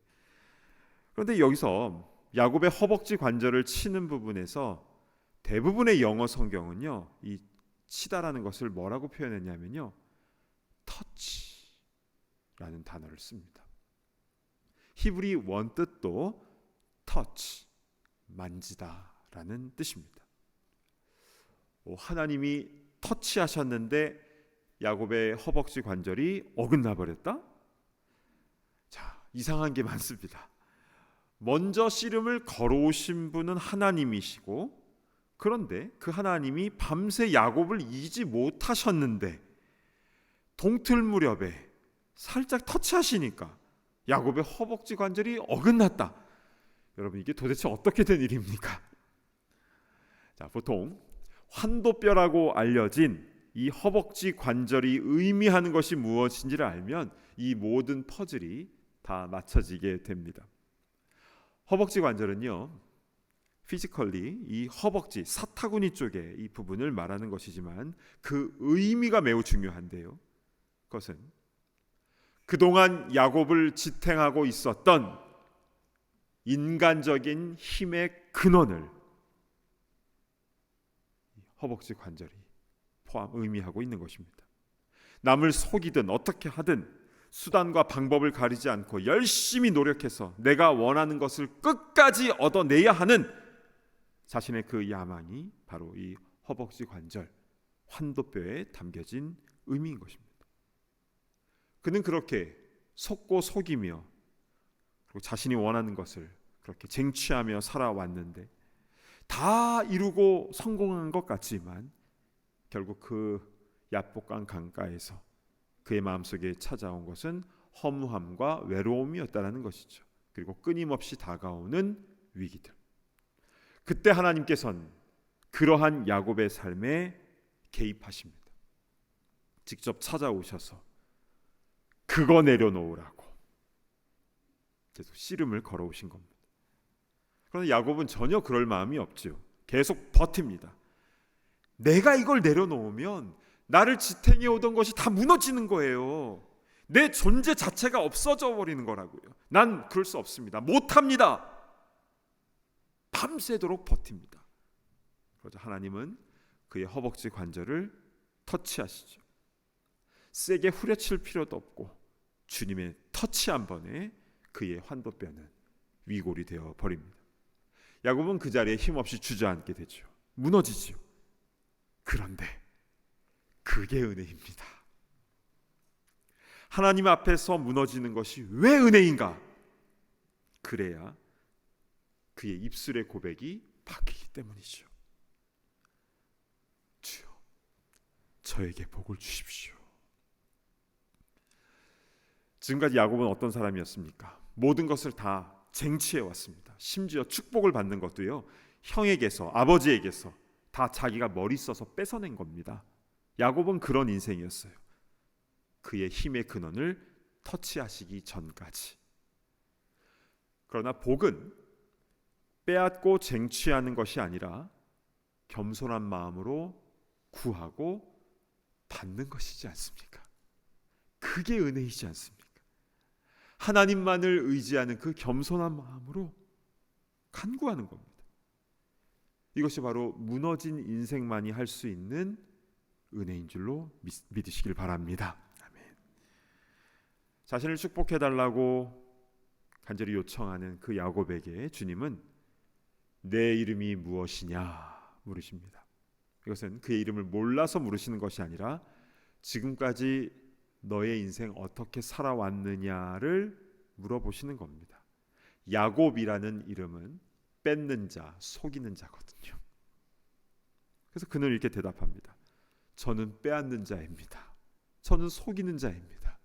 그런데 여기서 야곱의 허벅지 관절을 치는 부분에서 대부분의 영어 성경은요, 이 치다라는 것을 뭐라고 표현했냐면요, 터치라는 단어를 씁니다. 히브리 원뜻도 touch, 만지다라는 뜻입니다. 하나님이 터치하셨는데 야곱의 허벅지 관절이 어긋나 버렸다? 자, 이상한 게 많습니다. 먼저 씨름을 걸어오신 분은 하나님이시고, 그런데 그 하나님이 밤새 야곱을 이기지 못하셨는데 동틀 무렵에 살짝 터치하시니까 야곱의 허벅지 관절이 어긋났다. 여러분, 이게 도대체 어떻게 된 일입니까? 자, 보통 환도뼈라고 알려진 이 허벅지 관절이 의미하는 것이 무엇인지를 알면 이 모든 퍼즐이 다 맞춰지게 됩니다. 허벅지 관절은요, 피지컬리 이 허벅지 사타구니 쪽에 이 부분을 말하는 것이지만 그 의미가 매우 중요한데요. 그것은 그동안 야곱을 지탱하고 있었던 인간적인 힘의 근원을 허벅지 관절이 의미하고 있는 것입니다. 남을 속이든 어떻게 하든 수단과 방법을 가리지 않고 열심히 노력해서 내가 원하는 것을 끝까지 얻어내야 하는 자신의 그 야망이 바로 이 허벅지 관절, 환도뼈에 담겨진 의미인 것입니다. 그는 그렇게 속고 속이며 그리고 자신이 원하는 것을 그렇게 쟁취하며 살아왔는데 다 이루고 성공한 것 같지만 결국 그 야복강 강가에서 그의 마음속에 찾아온 것은 허무함과 외로움이었다는 것이죠. 그리고 끊임없이 다가오는 위기들. 그때 하나님께서는 그러한 야곱의 삶에 개입하십니다. 직접 찾아오셔서 그거 내려놓으라고 계속 씨름을 걸어오신 겁니다. 그러나 야곱은 전혀 그럴 마음이 없죠. 계속 버팁니다. 내가 이걸 내려놓으면 나를 지탱해 오던 것이 다 무너지는 거예요. 내 존재 자체가 없어져 버리는 거라고요. 난 그럴 수 없습니다. 못합니다. 밤새도록 버팁니다. 그러자 하나님은 그의 허벅지 관절을 터치하시죠. 세게 후려칠 필요도 없고 주님의 터치 한 번에 그의 환도뼈는 위골이 되어 버립니다. 야곱은 그 자리에 힘없이 주저앉게 되죠. 무너지죠. 그런데 그게 은혜입니다. 하나님 앞에서 무너지는 것이 왜 은혜인가? 그래야 그의 입술의 고백이 바뀌기 때문이죠. 주여, 저에게 복을 주십시오. 지금까지 야곱은 어떤 사람이었습니까? 모든 것을 다 쟁취해 왔습니다. 심지어 축복을 받는 것도요, 형에게서, 아버지에게서 다 자기가 머리 써서 뺏어낸 겁니다. 야곱은 그런 인생이었어요. 그의 힘의 근원을 터치하시기 전까지. 그러나 복은 빼앗고 쟁취하는 것이 아니라 겸손한 마음으로 구하고 받는 것이지 않습니까? 그게 은혜이지 않습니까? 하나님만을 의지하는 그 겸손한 마음으로 간구하는 겁니다. 이것이 바로 무너진 인생만이 할 수 있는 은혜인 줄로 믿으시길 바랍니다. 아멘. 자신을 축복해달라고 간절히 요청하는 그 야곱에게 주님은 내 이름이 무엇이냐 물으십니다. 이것은 그의 이름을 몰라서 물으시는 것이 아니라 지금까지 너의 인생 어떻게 살아왔느냐를 물어보시는 겁니다. 야곱이라는 이름은 뺏는 자, 속이는 자거든요. 그래서 그는 이렇게 대답합니다. 저는 빼앗는 자입니다. 저는 속이는 자입니다.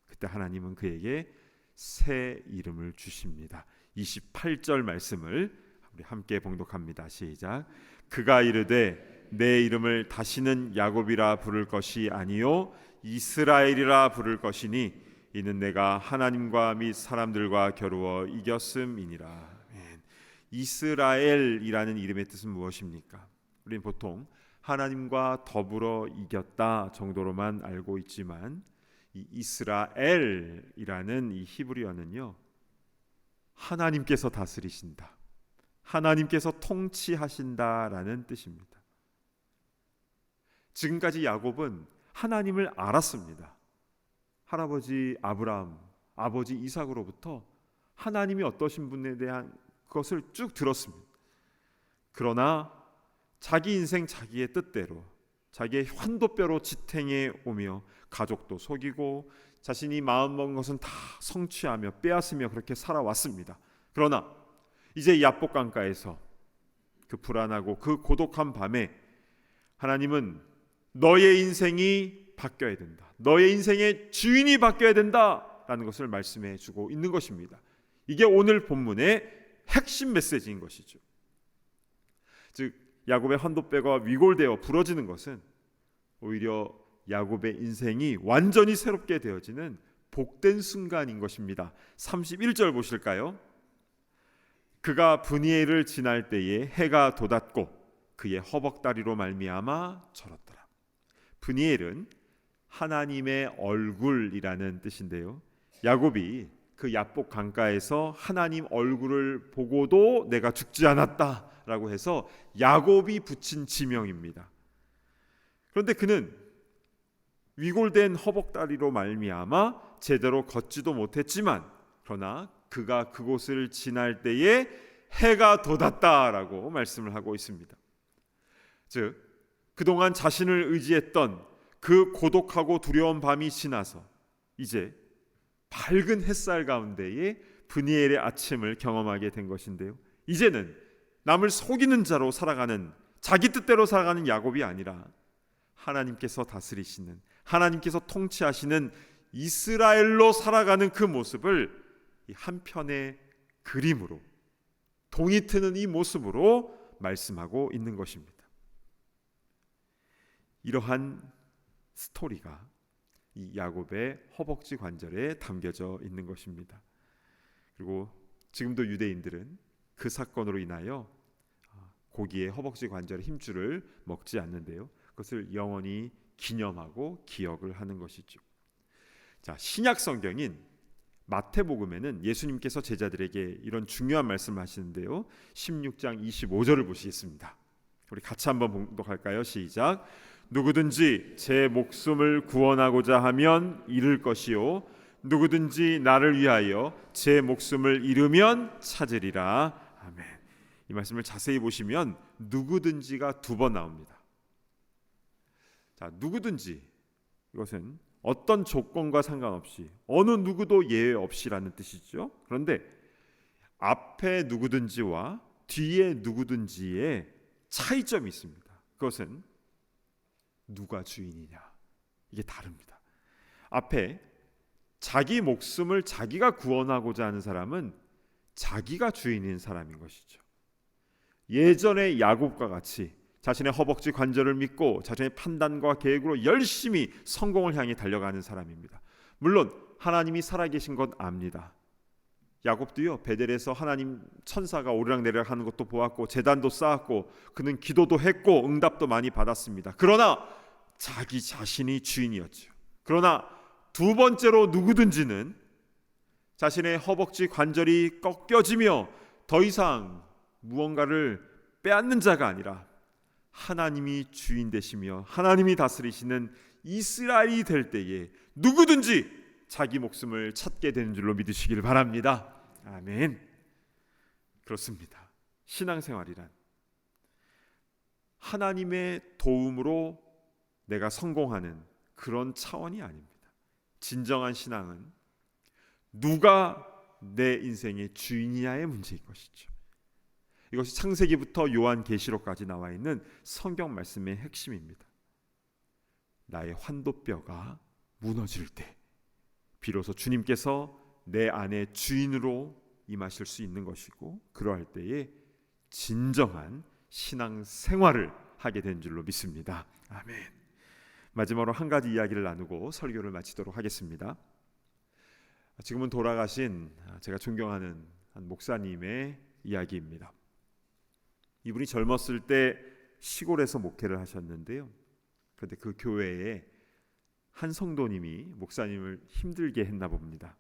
그때 하나님은 그에게 새 이름을 주십니다. 28절 말씀을 우리 함께 봉독합니다. 시작. 그가 이르되 내 이름을 다시는 야곱이라 부를 것이 아니요 이스라엘이라 부를 것이니 이는 내가 하나님과 및 사람들과 겨루어 이겼음이니라. 이스라엘이라는 이름의 뜻은 무엇입니까? 우리는 보통 하나님과 더불어 이겼다 정도로만 알고 있지만 이 이스라엘이라는 이 히브리어는요, 하나님께서 다스리신다, 하나님께서 통치하신다라는 뜻입니다. 지금까지 야곱은 하나님을 알았습니다. 할아버지 아브라함, 아버지 이삭으로부터 하나님이 어떠신 분에 대한 것을 쭉 들었습니다. 그러나 자기 인생 자기의 뜻대로 자기의 환도뼈로 지탱해 오며 가족도 속이고 자신이 마음먹은 것은 다 성취하며 빼앗으며 그렇게 살아왔습니다. 그러나 이제 야복강가에서 그 불안하고 그 고독한 밤에 하나님은 너의 인생이 바뀌어야 된다, 너의 인생의 주인이 바뀌어야 된다라는 것을 말씀해 주고 있는 것입니다. 이게 오늘 본문의 핵심 메시지인 것이죠. 즉 야곱의 환도뼈가 위골되어 부러지는 것은 오히려 야곱의 인생이 완전히 새롭게 되어지는 복된 순간인 것입니다. 31절 보실까요? 그가 브니엘을 지날 때에 해가 돋았고 그의 허벅다리로 말미암아 절었더라. 브니엘은 하나님의 얼굴이라는 뜻인데요, 야곱이 그 야복 강가에서 하나님 얼굴을 보고도 내가 죽지 않았다라고 해서 야곱이 붙인 지명입니다. 그런데 그는 위골된 허벅다리로 말미암아 제대로 걷지도 못했지만 그러나 그가 그곳을 지날 때에 해가 돋았다라고 말씀을 하고 있습니다. 즉 그동안 자신을 의지했던 그 고독하고 두려운 밤이 지나서 이제 밝은 햇살 가운데에 브니엘의 아침을 경험하게 된 것인데요, 이제는 남을 속이는 자로 살아가는, 자기 뜻대로 살아가는 야곱이 아니라 하나님께서 다스리시는, 하나님께서 통치하시는 이스라엘로 살아가는 그 모습을 한 편의 그림으로, 동이 트는 이 모습으로 말씀하고 있는 것입니다. 이러한 스토리가 이 야곱의 허벅지 관절에 담겨져 있는 것입니다. 그리고 지금도 유대인들은 그 사건으로 인하여 고기의 허벅지 관절의 힘줄을 먹지 않는데요, 그것을 영원히 기념하고 기억을 하는 것이죠. 자, 신약 성경인 마태복음에는 예수님께서 제자들에게 이런 중요한 말씀을 하시는데요, 16장 25절을 보시겠습니다. 우리 같이 한번 봉독할까요? 시작. 누구든지 제 목숨을 구원하고자 하면 잃을 것이요 누구든지 나를 위하여 제 목숨을 잃으면 찾으리라. 아멘. 이 말씀을 자세히 보시면 누구든지가 2번 나옵니다. 자, 누구든지, 이것은 어떤 조건과 상관없이 어느 누구도 예외 없이라는 뜻이죠. 그런데 앞에 누구든지와 뒤에 누구든지의 차이점이 있습니다. 그것은 누가 주인이냐, 이게 다릅니다. 앞에 자기 목숨을 자기가 구원하고자 하는 사람은 자기가 주인인 사람인 것이죠. 예전의 야곱과 같이 자신의 허벅지 관절을 믿고 자신의 판단과 계획으로 열심히 성공을 향해 달려가는 사람입니다. 물론 하나님이 살아계신 것 압니다. 야곱도요, 베델에서 하나님 천사가 오르락내리락 하는 것도 보았고 제단도 쌓았고 그는 기도도 했고 응답도 많이 받았습니다. 그러나 자기 자신이 주인이었죠. 그러나 2번째로 누구든지는 자신의 허벅지 관절이 꺾여지며 더 이상 무언가를 빼앗는 자가 아니라 하나님이 주인 되시며 하나님이 다스리시는 이스라엘이 될 때에 누구든지 자기 목숨을 찾게 되는 줄로 믿으시길 바랍니다. 아멘. 그렇습니다. 신앙생활이란 하나님의 도움으로 내가 성공하는 그런 차원이 아닙니다. 진정한 신앙은 누가 내 인생의 주인이냐의 문제인 것이죠. 이것이 창세기부터 요한계시록까지 나와 있는 성경 말씀의 핵심입니다. 나의 환도뼈가 무너질 때 비로소 주님께서 내 안에 주인으로 임하실 수 있는 것이고, 그러할 때에 진정한 신앙생활을 하게 된 줄로 믿습니다. 아멘. 마지막으로 한 가지 이야기를 나누고 설교를 마치도록 하겠습니다. 지금은 돌아가신 제가 존경하는 한 목사님의 이야기입니다. 이분이 젊었을 때 시골에서 목회를 하셨는데요, 그런데 그 교회에 한 성도님이 목사님을 힘들게 했나 봅니다.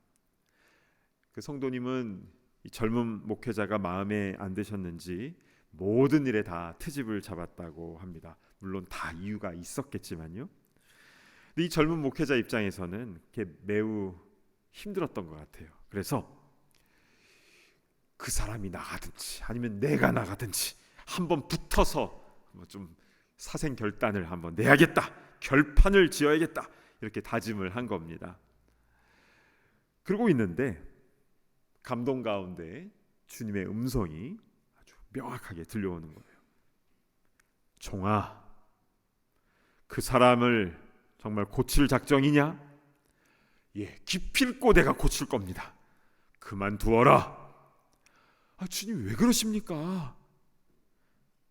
그 성도님은 이 젊은 목회자가 마음에 안 드셨는지 모든 일에 다 트집을 잡았다고 합니다. 물론 다 이유가 있었겠지만요. 이 젊은 목회자 입장에서는 그게 매우 힘들었던 것 같아요. 그래서 그 사람이 나가든지 아니면 내가 나가든지 한번 붙어서 좀 사생결단을 한번 내야겠다, 결판을 지어야겠다, 이렇게 다짐을 한 겁니다. 그러고 있는데 감동 가운데 주님의 음성이 아주 명확하게 들려오는 거예요. 종아, 그 사람을 정말 고칠 작정이냐? 예, 기필코 내가 고칠 겁니다. 그만두어라. 주님 왜 그러십니까?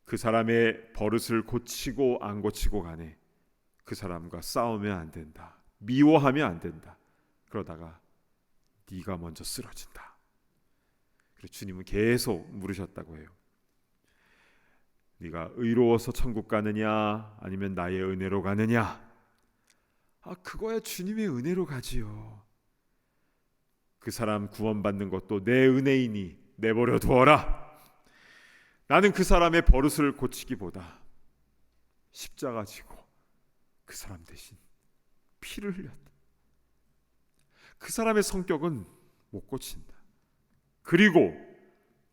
그 사람의 버릇을 고치고 안 고치고 간에 그 사람과 싸우면 안 된다, 미워하면 안 된다. 그러다가 네가 먼저 쓰러진다. 그래서 주님은 계속 물으셨다고 해요. 네가 의로워서 천국 가느냐 아니면 나의 은혜로 가느냐? 그거야 주님의 은혜로 가지요. 그 사람 구원받는 것도 내 은혜이니 내버려 두어라. 나는 그 사람의 버릇을 고치기보다 십자가 지고 그 사람 대신 피를 흘렸다. 그 사람의 성격은 못 고친다. 그리고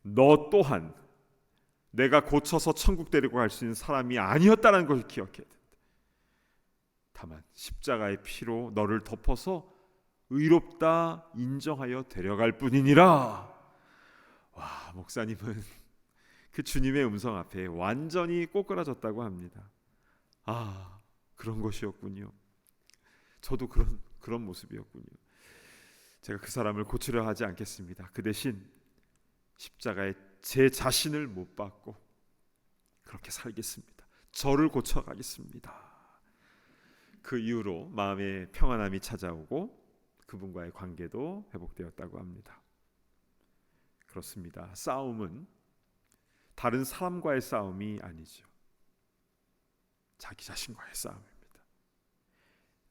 너 또한 내가 고쳐서 천국 데리고 갈 수 있는 사람이 아니었다는 것을 기억해야 된다. 다만 십자가의 피로 너를 덮어서 의롭다 인정하여 데려갈 뿐이니라. 와, 목사님은 그 주님의 음성 앞에 완전히 꼬꾸라졌다고 합니다. 그런 것이었군요. 저도 그런 모습이었군요. 제가 그 사람을 고치려 하지 않겠습니다. 그 대신 십자가에 제 자신을 못 박고 그렇게 살겠습니다. 저를 고쳐가겠습니다. 그 이후로 마음의 평안함이 찾아오고 그분과의 관계도 회복되었다고 합니다. 그렇습니다. 싸움은 다른 사람과의 싸움이 아니죠. 자기 자신과의 싸움입니다.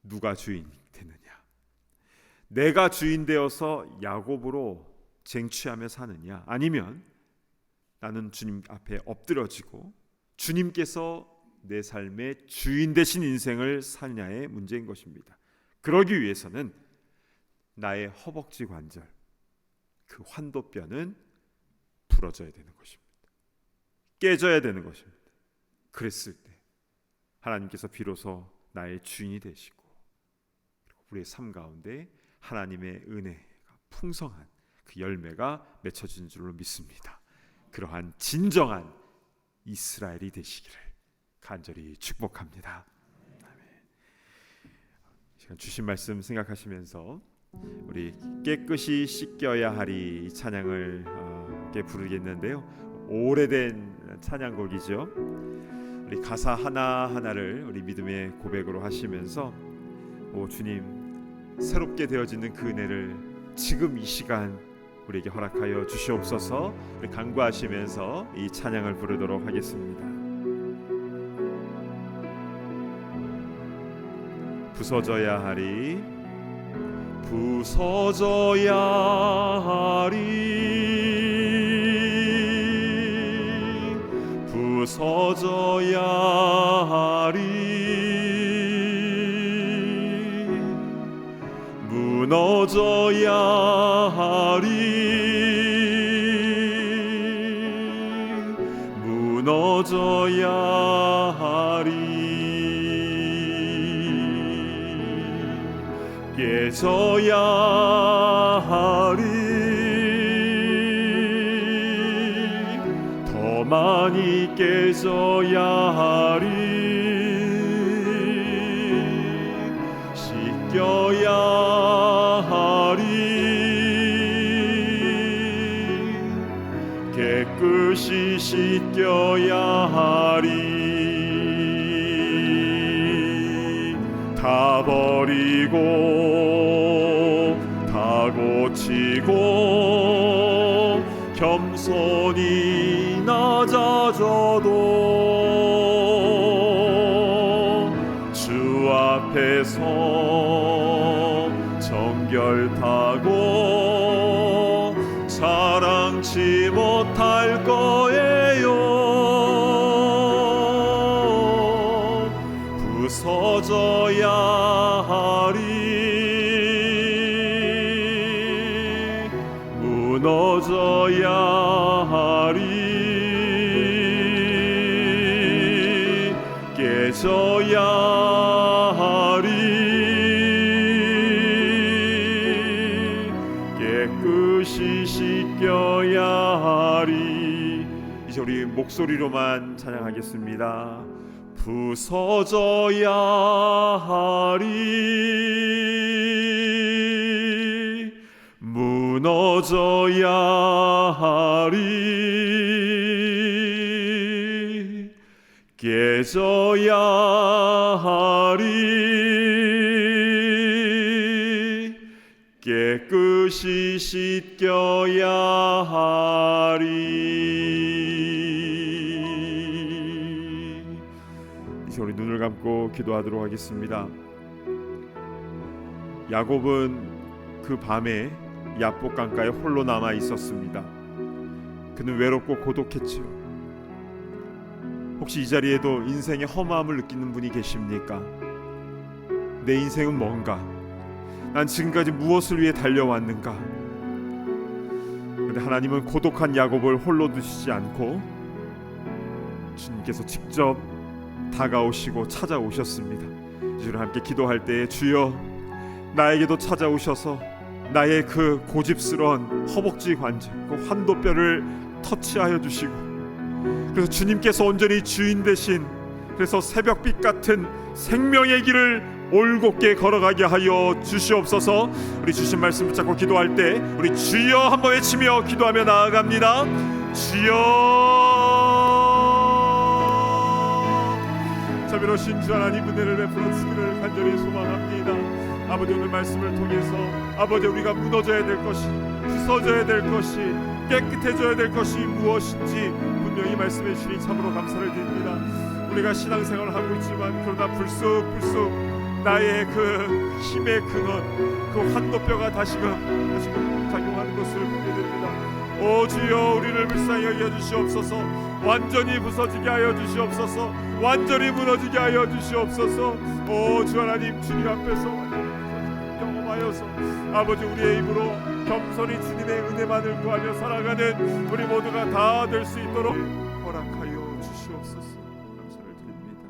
누가 주인이 되느냐? 내가 주인 되어서 야곱으로 쟁취하며 사느냐? 아니면 나는 주님 앞에 엎드려지고 주님께서 내 삶의 주인 되신 인생을 사느냐의 문제인 것입니다. 그러기 위해서는 나의 허벅지 관절, 그 환도뼈는 부러져야 되는 것입니다. 깨져야 되는 것입니다. 그랬을 때 하나님께서 비로소 나의 주인이 되시고 그리고 우리의 삶 가운데 하나님의 은혜가 풍성한 그 열매가 맺혀진 줄로 믿습니다. 그러한 진정한 이스라엘이 되시기를 간절히 축복합니다. 아멘. 시간 주신 말씀 생각하시면서 우리 깨끗이 씻겨야 하리 이 찬양을 함께 부르겠는데요. 오래된 찬양곡이죠. 우리 가사 하나하나를 우리 믿음의 고백으로 하시면서 오 주님 새롭게 되어지는 그 은혜를 지금 이 시간 우리에게 허락하여 주시옵소서. 우리 간구하시면서 이 찬양을 부르도록 하겠습니다. 부서져야 하리 부서져야 하리 부서져야 하리 무너져야 하리 무너져야 하리 깨져야 하리 더 많이 깨져야 하리 씻겨야 하리 깨끗이 씻겨야 하리 다 버리고 다 고치고 겸손히 낮아져도 주 앞에서 정결타고 사랑치 못할 거예요. 부서져야 하리 무너져야 하리 깨져야 하리 깨끗이 씻겨야 하리. 이제 우리 목소리로만 찬양하겠습니다. 부서져야 하리 무너져야 하리 깨져야 하리 깨끗이 씻겨야 하리. 이제 우리 눈을 감고 기도하도록 하겠습니다. 야곱은 그 밤에 야복 강가에 홀로 남아 있었습니다. 그는 외롭고 고독했지요. 혹시 이 자리에도 인생의 허무함을 느끼는 분이 계십니까? 내 인생은 뭔가? 난 지금까지 무엇을 위해 달려왔는가? 그런데 하나님은 고독한 야곱을 홀로 두시지 않고 주님께서 직접 다가오시고 찾아오셨습니다. 이제 우리 함께 기도할 때에 주여 나에게도 찾아오셔서 나의 그 고집스러운 허벅지 관절, 그 환도뼈를 터치하여 주시고, 그래서 주님께서 온전히 주인 되신, 그래서 새벽빛 같은 생명의 길을 올곧게 걸어가게 하여 주시옵소서. 우리 주신 말씀 붙잡고 기도할 때 우리 주여 한번 외치며 기도하며 나아갑니다. 주여, 자비로우신 주 하나님 은혜를 베풀어주기를 간절히 소망합니다. 아버지, 오늘 말씀을 통해서 아버지, 우리가 무너져야 될 것이, 부서져야 될 것이, 깨끗해져야 될 것이 무엇인지 분명히 말씀해 주시니 참으로 감사를 드립니다. 우리가 신앙생활을 하고 있지만 그러다 불쑥 나의 그 힘의 근원, 그 환도뼈가 다시금 작용하는 것을 보게 됩니다. 오 주여, 우리를 불쌍히 여겨 주시옵소서. 완전히 부서지게 하여 주시옵소서. 완전히 무너지게 하여 주시옵소서. 오 주 하나님, 주님 앞에서 경험하여서 아버지, 우리의 입으로 겸손히 주님의 은혜만을 구하며 살아가는 우리 모두가 다 될 수 있도록 허락하여 주시옵소서. 감사를 드립니다.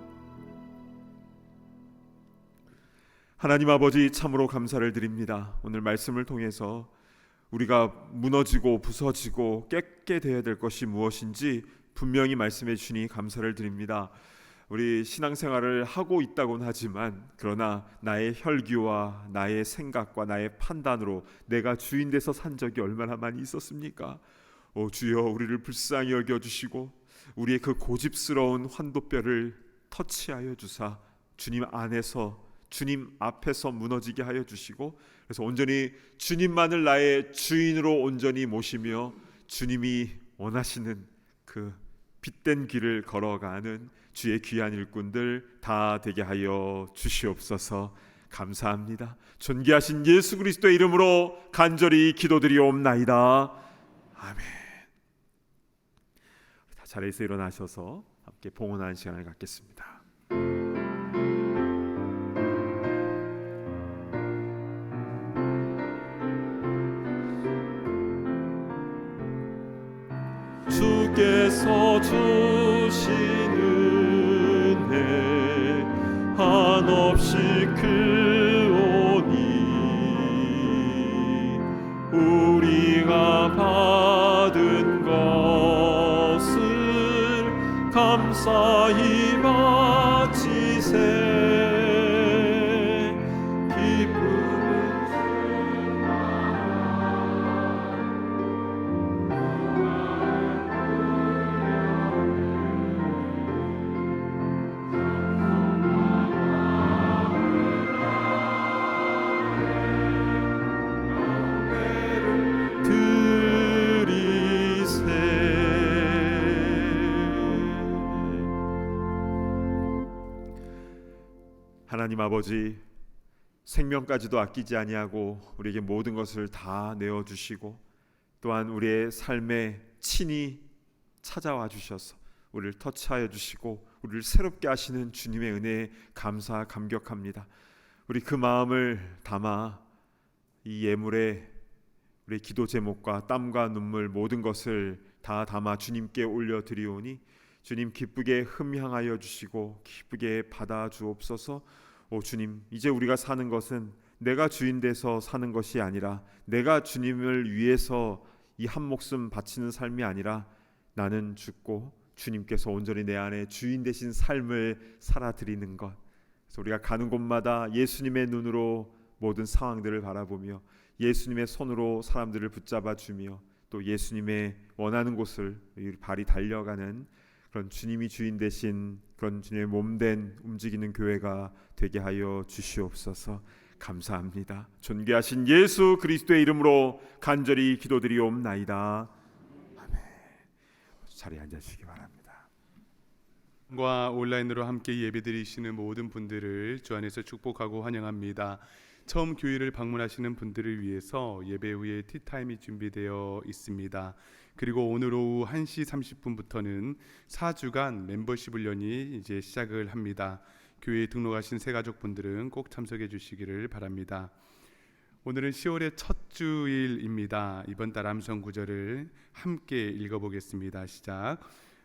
하나님 아버지, 참으로 감사를 드립니다. 오늘 말씀을 통해서 우리가 무너지고 부서지고 깨끗게 되어야 될 것이 무엇인지 분명히 말씀해 주시니 감사를 드립니다. 우리 신앙생활을 하고 있다고는 하지만 그러나 나의 혈기와 나의 생각과 나의 판단으로 내가 주인 돼서 산 적이 얼마나 많이 있었습니까? 오 주여, 우리를 불쌍히 여겨주시고 우리의 그 고집스러운 환도뼈를 터치하여 주사 주님 안에서, 주님 앞에서 무너지게 하여 주시고, 그래서 온전히 주님만을 나의 주인으로 온전히 모시며 주님이 원하시는 그 빛된 길을 걸어가는 주의 귀한 일꾼들 다 되게 하여 주시옵소서. 감사합니다. 존귀하신 예수 그리스도의 이름으로 간절히 기도드리옵나이다. 아멘. 다 자리에서 일어나셔서 함께 봉헌하는 시간을 갖겠습니다. 주께서 주신 은혜 한없이 크오니 우리가 받은 것을 감사히 바치세. 하나님 아버지, 생명까지도 아끼지 아니하고 우리에게 모든 것을 다 내어주시고 또한 우리의 삶에 친히 찾아와 주셔서 우리를 터치하여 주시고 우리를 새롭게 하시는 주님의 은혜에 감사 감격합니다. 우리 그 마음을 담아 이 예물에 우리 기도 제목과 땀과 눈물 모든 것을 다 담아 주님께 올려드리오니 주님 기쁘게 흠향하여 주시고 기쁘게 받아 주옵소서. 오 주님, 이제 우리가 사는 것은 내가 주인 돼서 사는 것이 아니라 내가 주님을 위해서 이 한 목숨 바치는 삶이 아니라 나는 죽고 주님께서 온전히 내 안에 주인 되신 삶을 살아드리는 것. 그래서 우리가 가는 곳마다 예수님의 눈으로 모든 상황들을 바라보며 예수님의 손으로 사람들을 붙잡아 주며 또 예수님의 원하는 곳을 발이 달려가는 그런 주님이 주인 되신 그런 주님의 몸된 움직이는 교회가 되게 하여 주시옵소서. 감사합니다. 존귀하신 예수 그리스도의 이름으로 간절히 기도드리옵나이다. 아멘. 자리에 앉으시기 바랍니다. 과 온라인으로 함께 예배드리시는 모든 분들을 주 안에서 축복하고 환영합니다. 처음 교회를 방문하시는 분들을 위해서 예배 후에 티타임이 준비되어 있습니다. 그리고 오늘 오후 1시 30분부터는 4주간 멤버십 훈련이 이제 시작을 합니다. 교회에 등록하신 새가족분들은 꼭 참석해 주시기를 바랍니다. 오늘은 10월의 첫 주일입니다. 이번 달 암송 구절을 함께 읽어보겠습니다. 시작.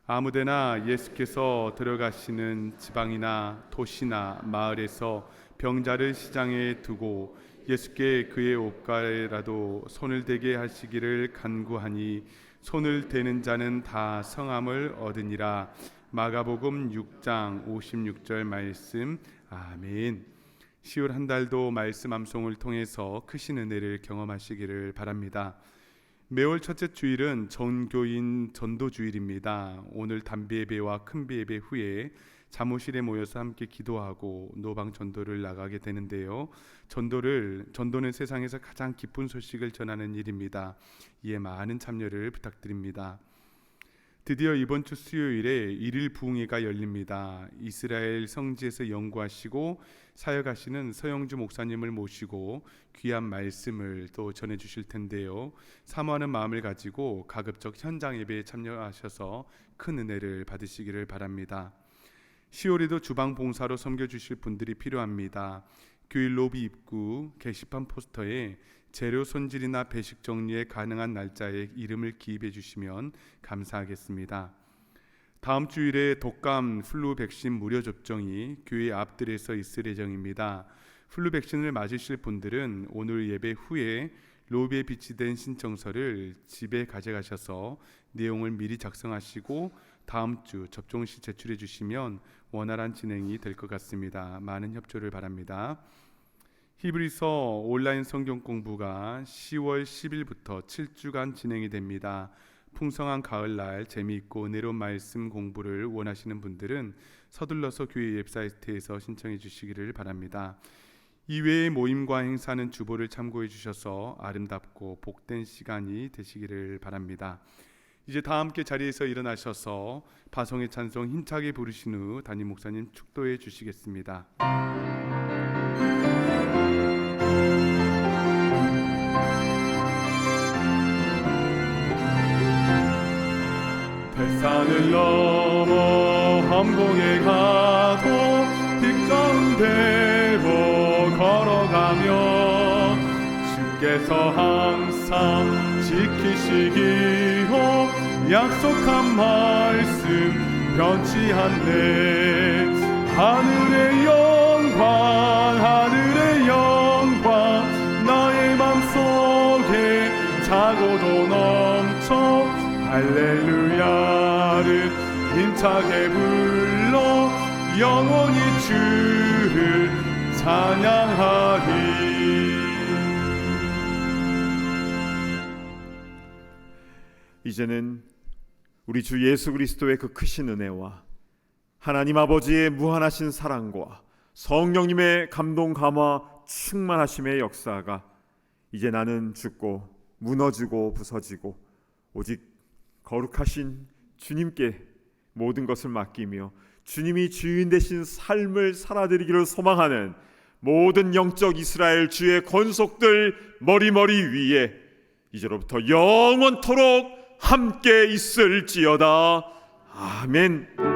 아무데나 예수께서 들어가시는 지방이나 도시나 마을에서 병자를 시장에 두고 예수께 그의 옷가에라도 손을 대게 하시기를 간구하니 손을 대는 자는 다 성함을 얻으니라. 마가복음 6장 56절 말씀. 아멘. 10월 한 달도 말씀 암송을 통해서 크신 은혜를 경험하시기를 바랍니다. 매월 첫째 주일은 전교인 전도주일입니다. 오늘 담비예배와 큰비예배 후에 사무실에 모여서 함께 기도하고 노방 전도를 나가게 되는데요. 전도는 세상에서 가장 기쁜 소식을 전하는 일입니다. 이에 많은 참여를 부탁드립니다. 드디어 이번 주 수요일에 일일 부흥회가 열립니다. 이스라엘 성지에서 연구하시고 사역하시는 서영주 목사님을 모시고 귀한 말씀을 또 전해주실 텐데요. 사모하는 마음을 가지고 가급적 현장 예배에 참여하셔서 큰 은혜를 받으시기를 바랍니다. 10월에도 주방 봉사로 섬겨주실 분들이 필요합니다. 교회 로비 입구 게시판 포스터에 재료 손질이나 배식 정리에 가능한 날짜에 이름을 기입해 주시면 감사하겠습니다. 다음 주일에 독감 플루 백신 무료 접종이 교회 앞들에서 있을 예정입니다. 플루 백신을 맞으실 분들은 오늘 예배 후에 로비에 비치된 신청서를 집에 가져가셔서 내용을 미리 작성하시고 다음 주 접종 시 제출해 주시면 원활한 진행이 될 것 같습니다. 많은 협조를 바랍니다. 히브리서 온라인 성경 공부가 10월 10일부터 7주간 진행이 됩니다. 풍성한 가을날 재미있고 은혜로운 말씀 공부를 원하시는 분들은 서둘러서 교회 웹사이트에서 신청해 주시기를 바랍니다. 이외의 모임과 행사는 주보를 참고해 주셔서 아름답고 복된 시간이 되시기를 바랍니다. 이제 다 함께 자리에서 일어나셔서 바송의 찬송 힘차게 부르신 후 담임 목사님 축도해 주시겠습니다. 산을 넘어 함공에 가도 빛 가운데로 걸어가며 주께서 항상 지키시기로 약속한 말씀 변치 않네. 하늘의 영광 나의 맘속에 차고도 넘쳐 할렐루야를 힘차게 불러 영원히 주를 찬양하리. 이제는 우리 주 예수 그리스도의 그 크신 은혜와 하나님 아버지의 무한하신 사랑과 성령님의 감동 감화 충만하심의 역사가 이제 나는 죽고 무너지고 부서지고 오직 거룩하신 주님께 모든 것을 맡기며 주님이 주인 되신 삶을 살아드리기를 소망하는 모든 영적 이스라엘 주의 권속들 머리머리 위에 이제로부터 영원토록 함께 있을지어다. 아멘.